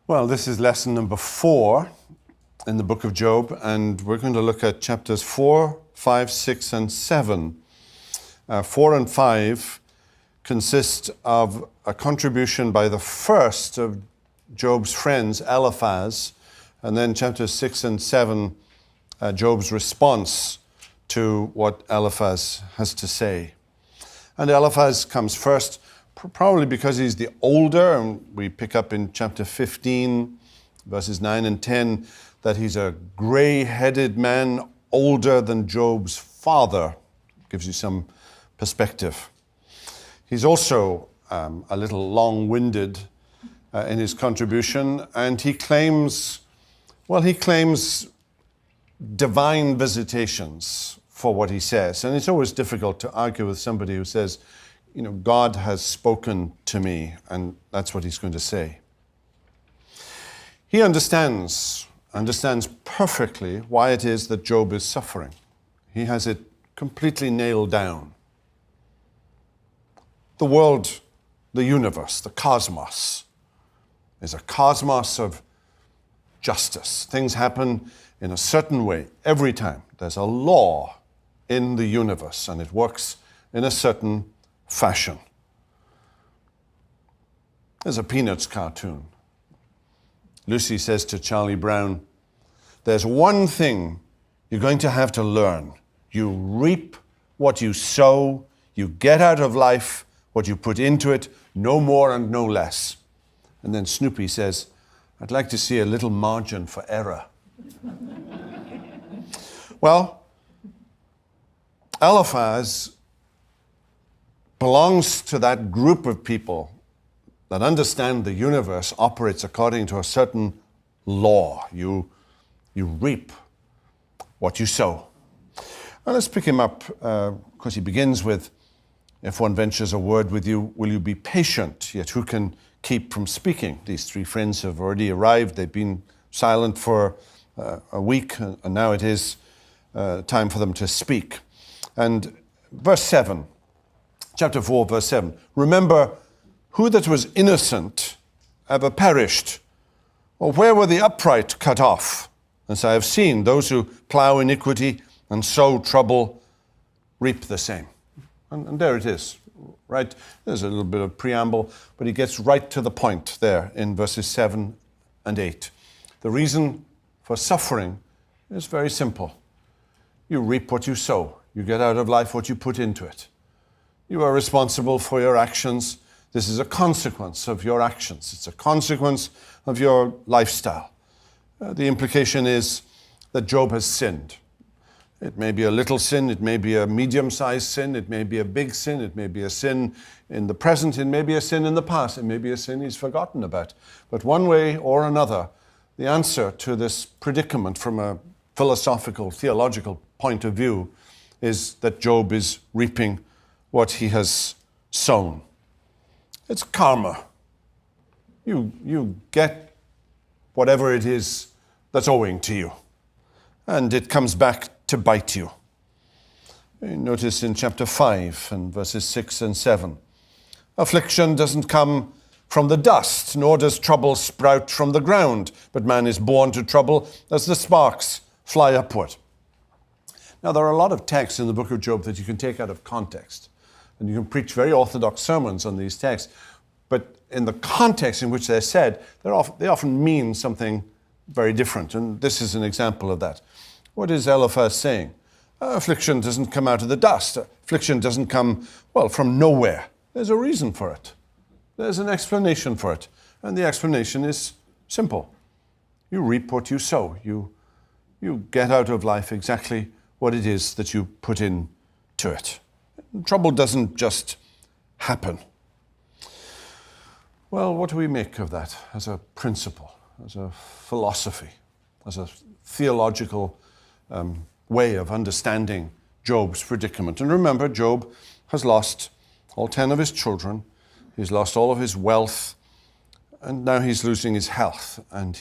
Well, this is lesson number 4 in the book of Job, and we're going to look at chapters 4, 5, 6, and 7. 4 and 5 consist of a contribution by the first of Job's friends, Elifaz, and then chapters 6 and 7, Job's response to what Elifaz has to say. And Elifaz comes first, probably because he's the older, and we pick up in chapter 15, verses 9 and 10, that he's a gray-headed man, older than Job's father. Gives you some perspective. He's also a little long-winded in his contribution, and he claims divine visitations for what he says. And it's always difficult to argue with somebody who says, God has spoken to me, and that's what he's going to say. He understands perfectly why it is that Job is suffering. He has it completely nailed down. The world, the universe, the cosmos, is a cosmos of justice. Things happen in a certain way every time. There's a law in the universe, and it works in a certain fashion. There's a Peanuts cartoon. Lucy says to Charlie Brown, "There's one thing you're going to have to learn. You reap what you sow. You get out of life what you put into it, no more and no less." And then Snoopy says, "I'd like to see a little margin for error." Well, Elifaz belongs to that group of people that understand the universe operates according to a certain law. You reap what you sow. Now let's pick him up, because he begins with, "If one ventures a word with you, will you be patient? Yet who can keep from speaking?" These 3 friends have already arrived. They've been silent for a week, and now it is time for them to speak. And verse 7, chapter 4, verse 7, "Remember, who that was innocent ever perished? Or where were the upright cut off? As I have seen, those who plow iniquity and sow trouble reap the same." And there it is, right? There's a little bit of preamble, but he gets right to the point there in verses 7 and 8. The reason for suffering is very simple. You reap what you sow. You get out of life what you put into it. You are responsible for your actions. This is a consequence of your actions. It's a consequence of your lifestyle. The implication is that Job has sinned. It may be a little sin, it may be a medium-sized sin, it may be a big sin, it may be a sin in the present, it may be a sin in the past, it may be a sin he's forgotten about. But one way or another, the answer to this predicament from a philosophical, theological point of view is that Job is reaping what he has sown. It's karma. You get whatever it is that's owing to you, and it comes back to bite you. Notice in chapter 5 and verses 6 and 7, "Affliction doesn't come from the dust, nor does trouble sprout from the ground, but man is born to trouble as the sparks fly upward." Now, there are a lot of texts in the book of Job that you can take out of context, and you can preach very orthodox sermons on these texts, but in the context in which they're said, they often mean something very different, and this is an example of that. What is Elifaz saying? Affliction doesn't come out of the dust. Affliction doesn't come, from nowhere. There's a reason for it. There's an explanation for it, and the explanation is simple. You reap what you sow. You get out of life exactly what it is that you put into it. Trouble doesn't just happen. Well, what do we make of that as a principle, as a philosophy, as a theological way of understanding Job's predicament? And remember, Job has lost all 10 of his children. He's lost all of his wealth, and now he's losing his health, and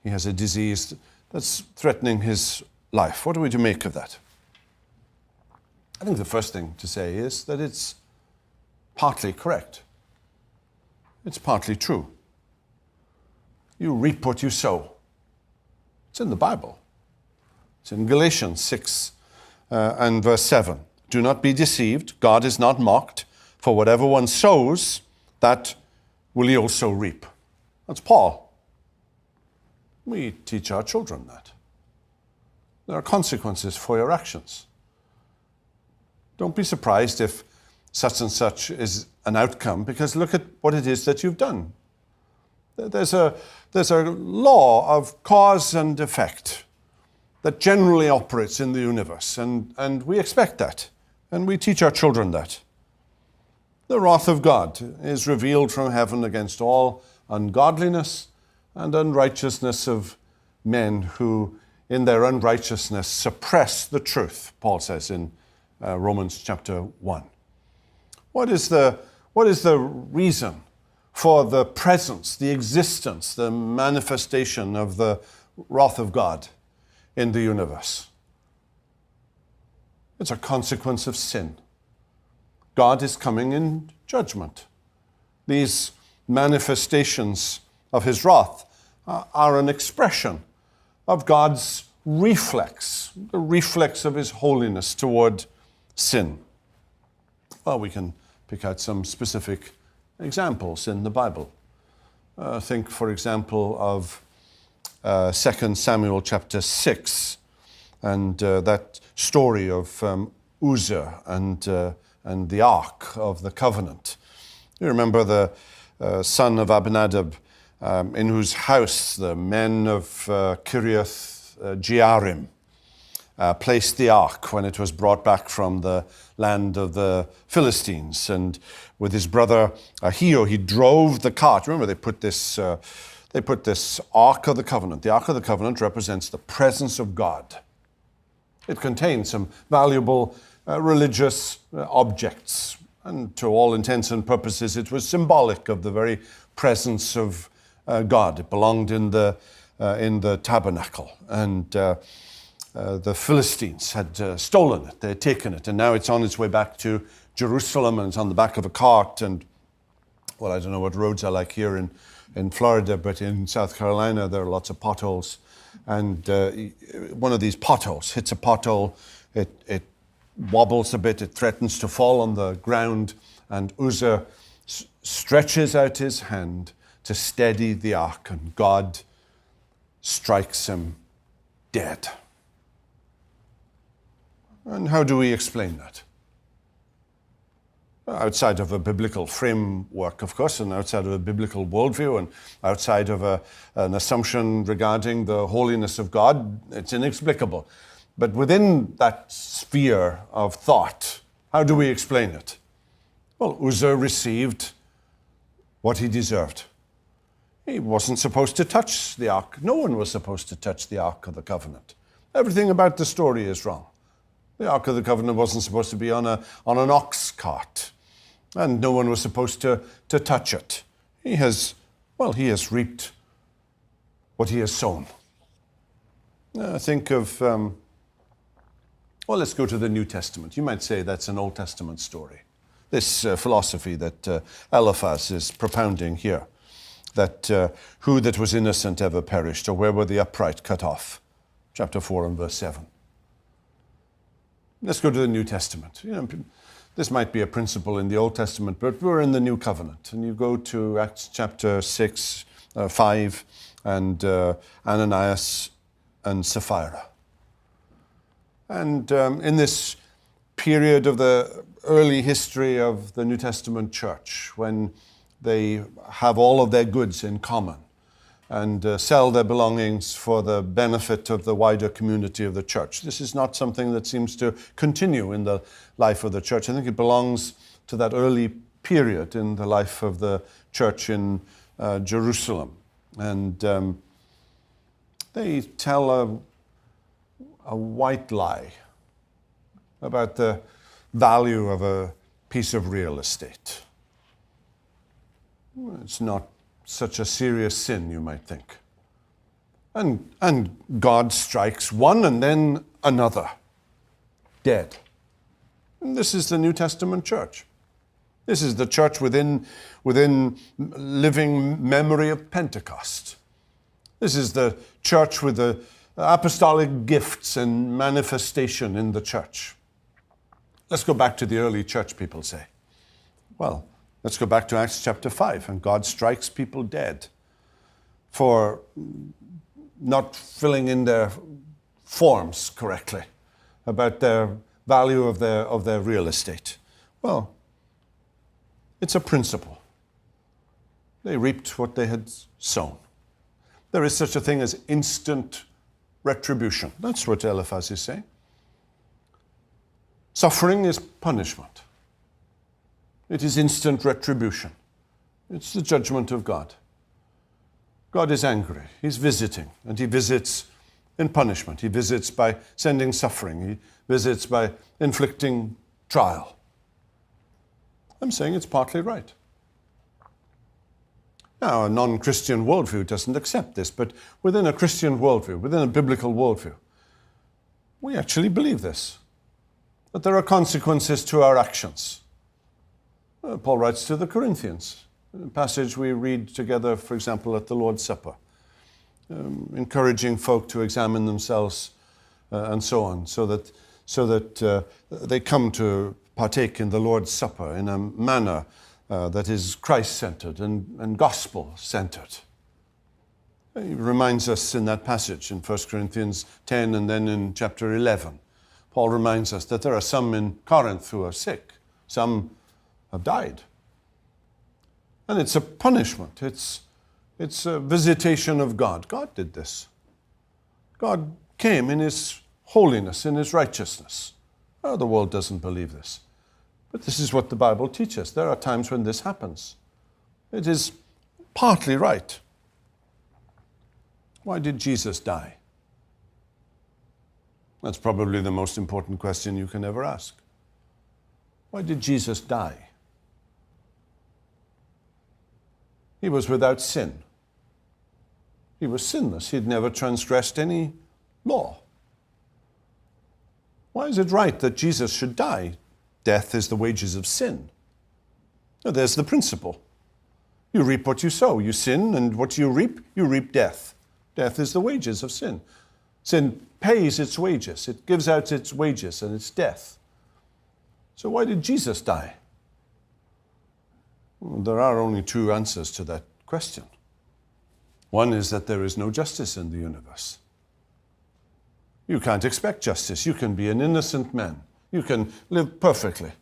he has a disease that's threatening his life. What are we to make of that? I think the first thing to say is that it's partly correct. It's partly true. You reap what you sow. It's in the Bible. It's in Galatians 6 and verse 7. Do not be deceived. God is not mocked. For whatever one sows, that will he also reap. That's Paul. We teach our children that. There are consequences for your actions. Don't be surprised if such and such is an outcome, because look at what it is that you've done. There's a law of cause and effect that generally operates in the universe, and we expect that, and we teach our children that. The wrath of God is revealed from heaven against all ungodliness and unrighteousness of men who, in their unrighteousness, suppress the truth, Paul says in Romans chapter 1. What is the reason for the presence, the existence, the manifestation of the wrath of God in the universe? It's a consequence of sin. God is coming in judgment. These manifestations of his wrath are an expression of God's reflex, the reflex of his holiness toward sin. Well, we can pick out some specific examples in the Bible. Think, for example, of 2 Samuel chapter 6 and that story of Uzzah and the Ark of the Covenant. You remember the son of Abinadab, in whose house the men of Kiriath Jearim placed the ark when it was brought back from the land of the Philistines. And with his brother Ahio, he drove the cart. Remember, they put this Ark of the Covenant. The Ark of the Covenant represents the presence of God. It contains some valuable religious objects. And to all intents and purposes, it was symbolic of the very presence of God. It belonged in the tabernacle. And the Philistines had stolen it. They had taken it. And now it's on its way back to Jerusalem, and it's on the back of a cart. And, well, I don't know what roads are like here in Florida, but in South Carolina, there are lots of potholes. And one of these potholes hits a pothole. It wobbles a bit. It threatens to fall on the ground. And Uzzah stretches out his hand to steady the ark, and God strikes him dead. And how do we explain that? Outside of a biblical framework, of course, and outside of a biblical worldview, and outside of an assumption regarding the holiness of God, it's inexplicable. But within that sphere of thought, how do we explain it? Well, Uzzah received what he deserved. He wasn't supposed to touch the ark. No one was supposed to touch the Ark of the Covenant. Everything about the story is wrong. The Ark of the Covenant wasn't supposed to be on an ox cart, and no one was supposed to touch it. He has reaped what he has sown. Think of, let's go to the New Testament. You might say that's an Old Testament story. This philosophy that Elifaz is propounding here, that who that was innocent ever perished, or where were the upright cut off? Chapter 4 and verse 7. Let's go to the New Testament. This might be a principle in the Old Testament, but we're in the New Covenant. And you go to Acts chapter 6, 5, and Ananias and Sapphira. And in this period of the early history of the New Testament church, when they have all of their goods in common and sell their belongings for the benefit of the wider community of the church. This is not something that seems to continue in the life of the church. I think it belongs to that early period in the life of the church in Jerusalem. And they tell a white lie about the value of a piece of real estate. It's not such a serious sin, you might think. And God strikes one and then another, dead. And this is the New Testament church. This is the church within living memory of Pentecost. This is the church with the apostolic gifts and manifestation in the church. Let's go back to the early church, people say. Well, let's go back to Acts chapter 5, and God strikes people dead for not filling in their forms correctly about their value of their real estate. Well, it's a principle. They reaped what they had sown. There is such a thing as instant retribution. That's what Elifaz is saying. Suffering is punishment. It is instant retribution. It's the judgment of God. God is angry. He's visiting, and he visits in punishment. He visits by sending suffering. He visits by inflicting trial. I'm saying it's partly right. Now, a non-Christian worldview doesn't accept this, but within a Christian worldview, within a biblical worldview, we actually believe this, that there are consequences to our actions. Paul writes to the Corinthians, a passage we read together, for example, at the Lord's Supper, encouraging folk to examine themselves and so on, so that they come to partake in the Lord's Supper in a manner that is Christ-centered and gospel-centered. He reminds us in that passage in 1 Corinthians 10 and then in chapter 11. Paul reminds us that there are some in Corinth who are sick. Some have died. And it's a punishment. It's a visitation of God. God did this. God came in his holiness, in his righteousness. Oh, the world doesn't believe this. But this is what the Bible teaches. There are times when this happens. It is partly right. Why did Jesus die? That's probably the most important question you can ever ask. Why did Jesus die? He was without sin. He was sinless. He had never transgressed any law. Why is it right that Jesus should die? Death is the wages of sin. Now, there's the principle. You reap what you sow. You sin, and what you reap death. Death is the wages of sin. Sin pays its wages. It gives out its wages, and it's death. So why did Jesus die? Well, there are only two answers to that question. One is that there is no justice in the universe. You can't expect justice. You can be an innocent man. You can live perfectly.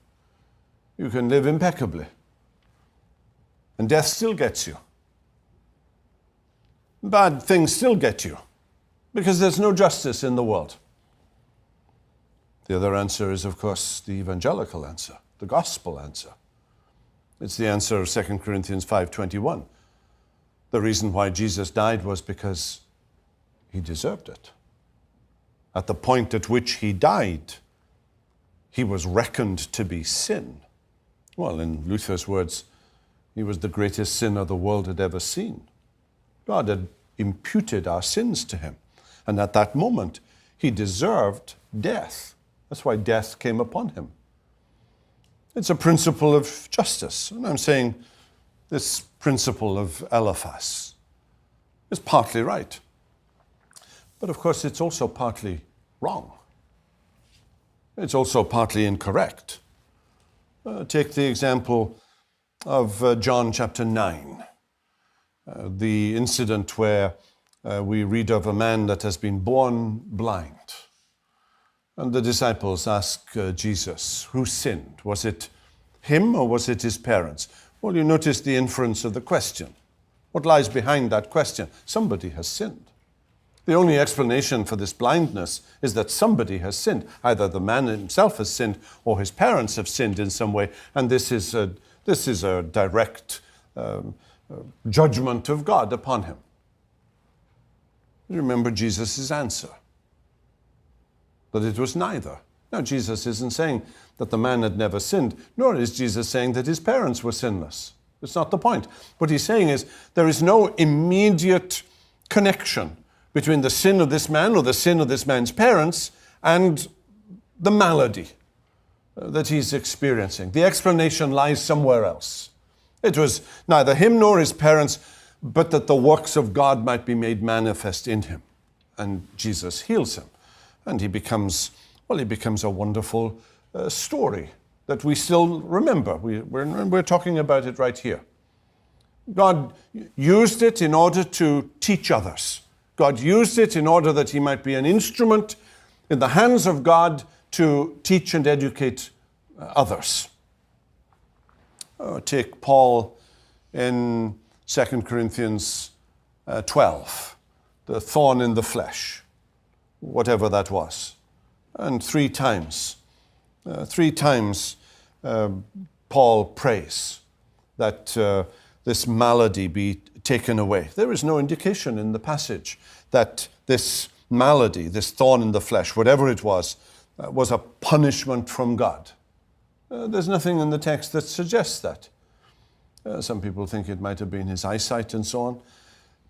You can live impeccably. And death still gets you. Bad things still get you because there's no justice in the world. The other answer is, of course, the evangelical answer, the gospel answer. It's the answer of 2 Corinthians 5:21. The reason why Jesus died was because he deserved it. At the point at which he died, he was reckoned to be sin. Well, in Luther's words, he was the greatest sinner the world had ever seen. God had imputed our sins to him. And at that moment, he deserved death. That's why death came upon him. It's a principle of justice. And I'm saying this principle of Elifaz is partly right. But of course, it's also partly wrong. It's also partly incorrect. Take the example of John chapter 9, the incident where we read of a man that has been born blind. And the disciples ask Jesus, who sinned? Was it him or was it his parents? Well, you notice the inference of the question. What lies behind that question? Somebody has sinned. The only explanation for this blindness is that somebody has sinned. Either the man himself has sinned or his parents have sinned in some way. And this is a direct judgment of God upon him. Remember Jesus' answer, that it was neither. Now, Jesus isn't saying that the man had never sinned, nor is Jesus saying that his parents were sinless. It's not the point. What he's saying is there is no immediate connection between the sin of this man or the sin of this man's parents and the malady that he's experiencing. The explanation lies somewhere else. It was neither him nor his parents, but that the works of God might be made manifest in him. And Jesus heals him. And he becomes a wonderful story that we still remember. We're talking about it right here. God used it in order to teach others. God used it in order that he might be an instrument in the hands of God to teach and educate others. Take Paul in 2 Corinthians 12, the thorn in the flesh, whatever that was. And three times Paul prays that this malady be taken away. There is no indication in the passage that this malady, this thorn in the flesh, whatever it was a punishment from God. There's nothing in the text that suggests that. Some people think it might have been his eyesight and so on.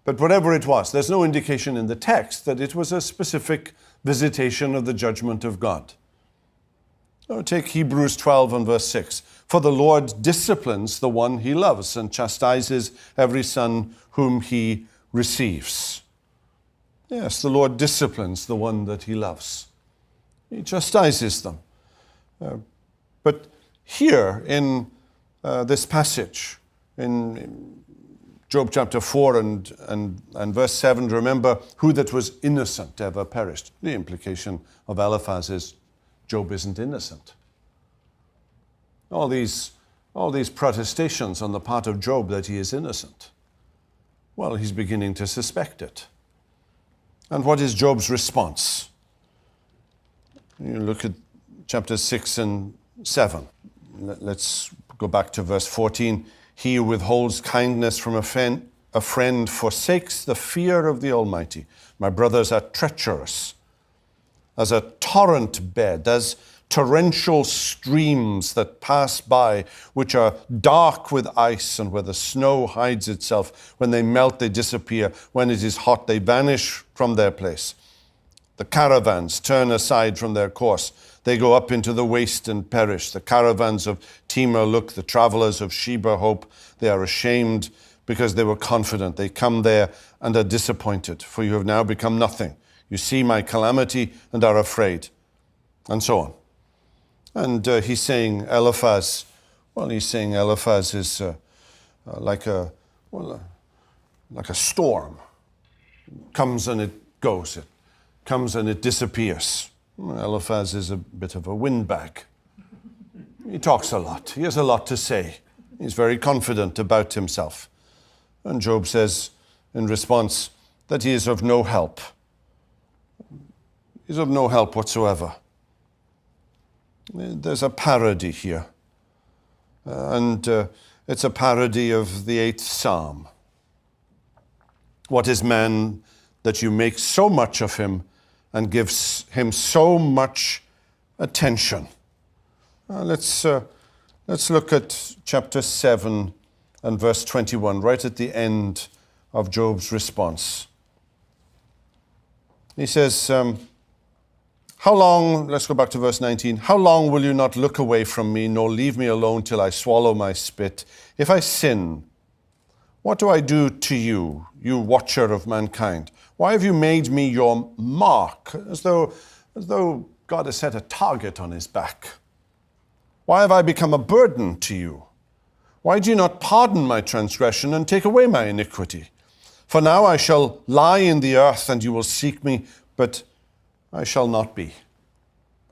But whatever it was, there's no indication in the text that it was a specific visitation of the judgment of God. Take Hebrews 12 and verse 6. For the Lord disciplines the one he loves and chastises every son whom he receives. Yes, the Lord disciplines the one that he loves. He chastises them. But here in this passage, in Job chapter 4 and verse 7, remember, who that was innocent ever perished. The implication of Elifaz is Job isn't innocent. All these protestations on the part of Job that he is innocent. Well, he's beginning to suspect it. And what is Job's response? You look at chapters 6 and 7. Let's go back to verse 14. He who withholds kindness from a friend forsakes the fear of the Almighty. My brothers are treacherous as a torrent bed, as torrential streams that pass by, which are dark with ice, and where the snow hides itself. When they melt, they disappear. When it is hot, they vanish from their place. The caravans turn aside from their course. They go up into the waste and perish. The caravans of Timur look, the travelers of Sheba hope. They are ashamed because they were confident. They come there and are disappointed, for you have now become nothing. You see my calamity and are afraid, and so on. And he's saying Elifaz is like a storm. Comes and it goes. It comes and it disappears. Elifaz is a bit of a windbag. He talks a lot. He has a lot to say. He's very confident about himself. And Job says in response that he is of no help. He's of no help whatsoever. There's a parody here. And it's a parody of the 8th Psalm. What is man that you make so much of him and gives him so much attention? Let's look at chapter 7 and verse 21, right at the end of Job's response. He says, how long, let's go back to verse 19, how long will you not look away from me, nor leave me alone till I swallow my spit? If I sin, what do I do to you, you watcher of mankind? Why have you made me your mark, as though God has set a target on his back? Why have I become a burden to you? Why do you not pardon my transgression and take away my iniquity? For now I shall lie in the earth, and you will seek me, but I shall not be.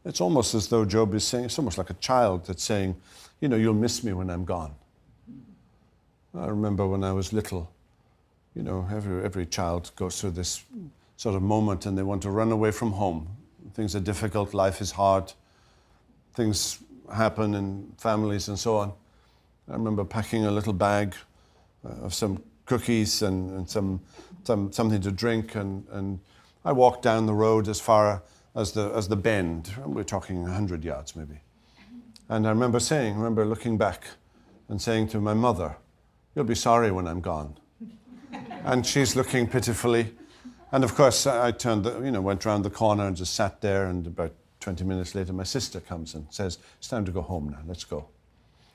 It's almost as though Job is saying, it's almost like a child that's saying, you'll miss me when I'm gone. I remember when I was little, every child goes through this sort of moment and they want to run away from home. Things are difficult, life is hard, things happen in families and so on. I remember packing a little bag of some cookies and something to drink, and I walked down the road as far as the bend. We're talking 100 yards maybe. And I remember looking back and saying to my mother, you'll be sorry when I'm gone. And she's looking pitifully. And of course, I went round the corner and just sat there, and about 20 minutes later, my sister comes and says, it's time to go home now, let's go.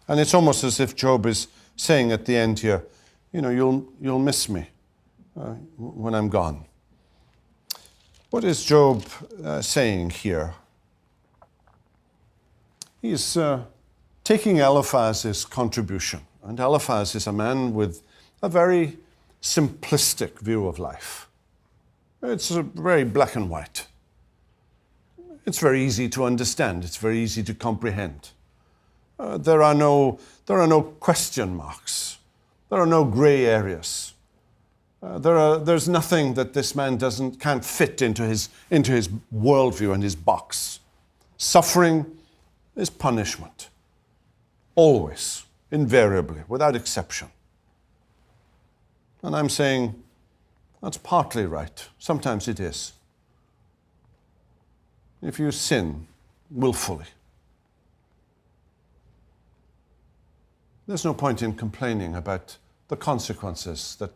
And it's almost as if Job is saying at the end here, you'll miss me when I'm gone. What is Job saying here? He's taking Eliphaz's contribution. And Eliphaz is a man with a very simplistic view of life. It's very black and white. It's very easy to understand. It's very easy to comprehend. There are no question marks. There are no gray areas. There's nothing that this man can't fit into his worldview and his box. Suffering is punishment. Always, invariably, without exception. And I'm saying that's partly right. Sometimes it is. If you sin willfully, there's no point in complaining about the consequences that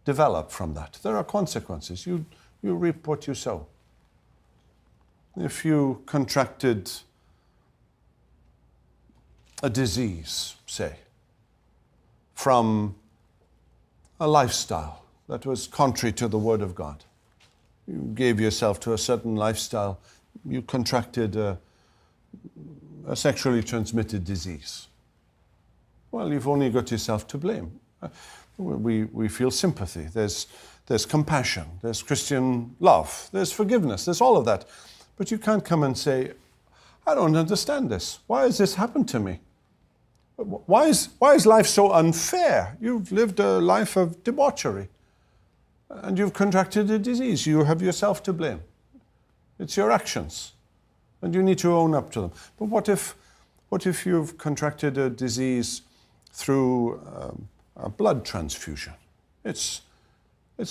develop from that. There are consequences. You reap what you sow. If you contracted a disease, say, from a lifestyle that was contrary to the Word of God, you gave yourself to a certain lifestyle, you contracted a sexually transmitted disease. Well, you've only got yourself to blame. We feel sympathy. There's compassion. There's Christian love. There's forgiveness. There's all of that. But you can't come and say, I don't understand this. Why has this happened to me? Why is life so unfair? You've lived a life of debauchery. And you've contracted a disease. You have yourself to blame. It's your actions. And you need to own up to them. But what if you've contracted a disease through a blood transfusion? It's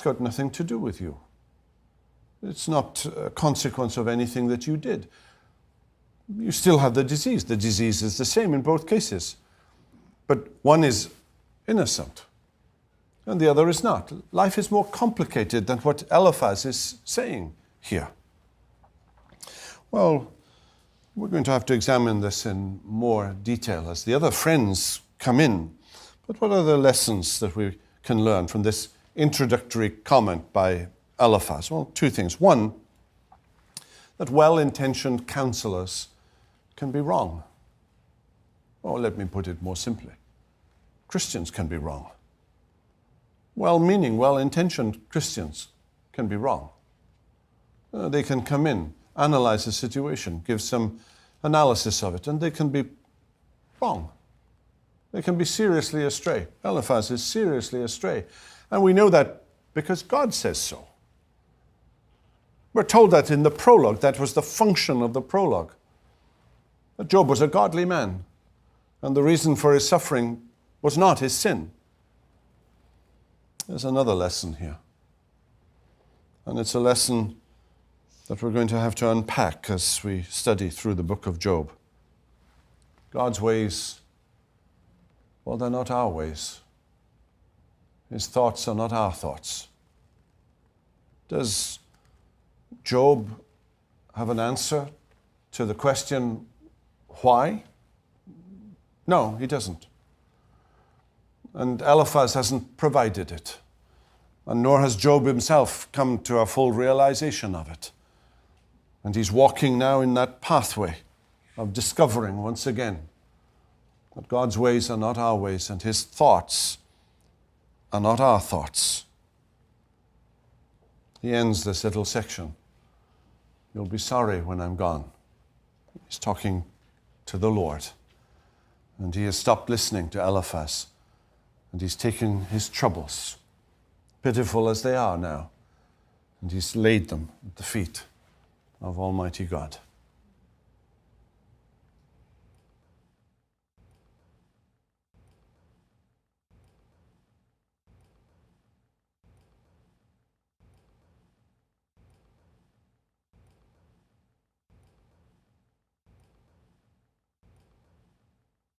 got nothing to do with you. It's not a consequence of anything that you did. You still have the disease. The disease is the same in both cases. But one is innocent and the other is not. Life is more complicated than what Eliphaz is saying here. Well, we're going to have to examine this in more detail as the other friends come in. But what are the lessons that we can learn from this introductory comment by Elifaz? Well, two things. One, that well-intentioned counselors can be wrong. Or let me put it more simply. Christians can be wrong. Well-meaning, well-intentioned Christians can be wrong. They can come in, analyze the situation, give some analysis of it, and they can be wrong. They can be seriously astray. Elifaz is seriously astray. And we know that because God says so. We're told that in the prologue. That was the function of the prologue. That Job was a godly man. And the reason for his suffering was not his sin. There's another lesson here. And it's a lesson that we're going to have to unpack as we study through the book of Job. God's ways, well, they're not our ways. His thoughts are not our thoughts. Does Job have an answer to the question, why? No, he doesn't. And Elifaz hasn't provided it. And nor has Job himself come to a full realization of it. And he's walking now in that pathway of discovering once again that God's ways are not our ways and his thoughts are not our thoughts. He ends this little section. You'll be sorry when I'm gone. He's talking to the Lord. And he has stopped listening to Elifaz. And he's taken his troubles, pitiful as they are now, and he's laid them at the feet of Almighty God.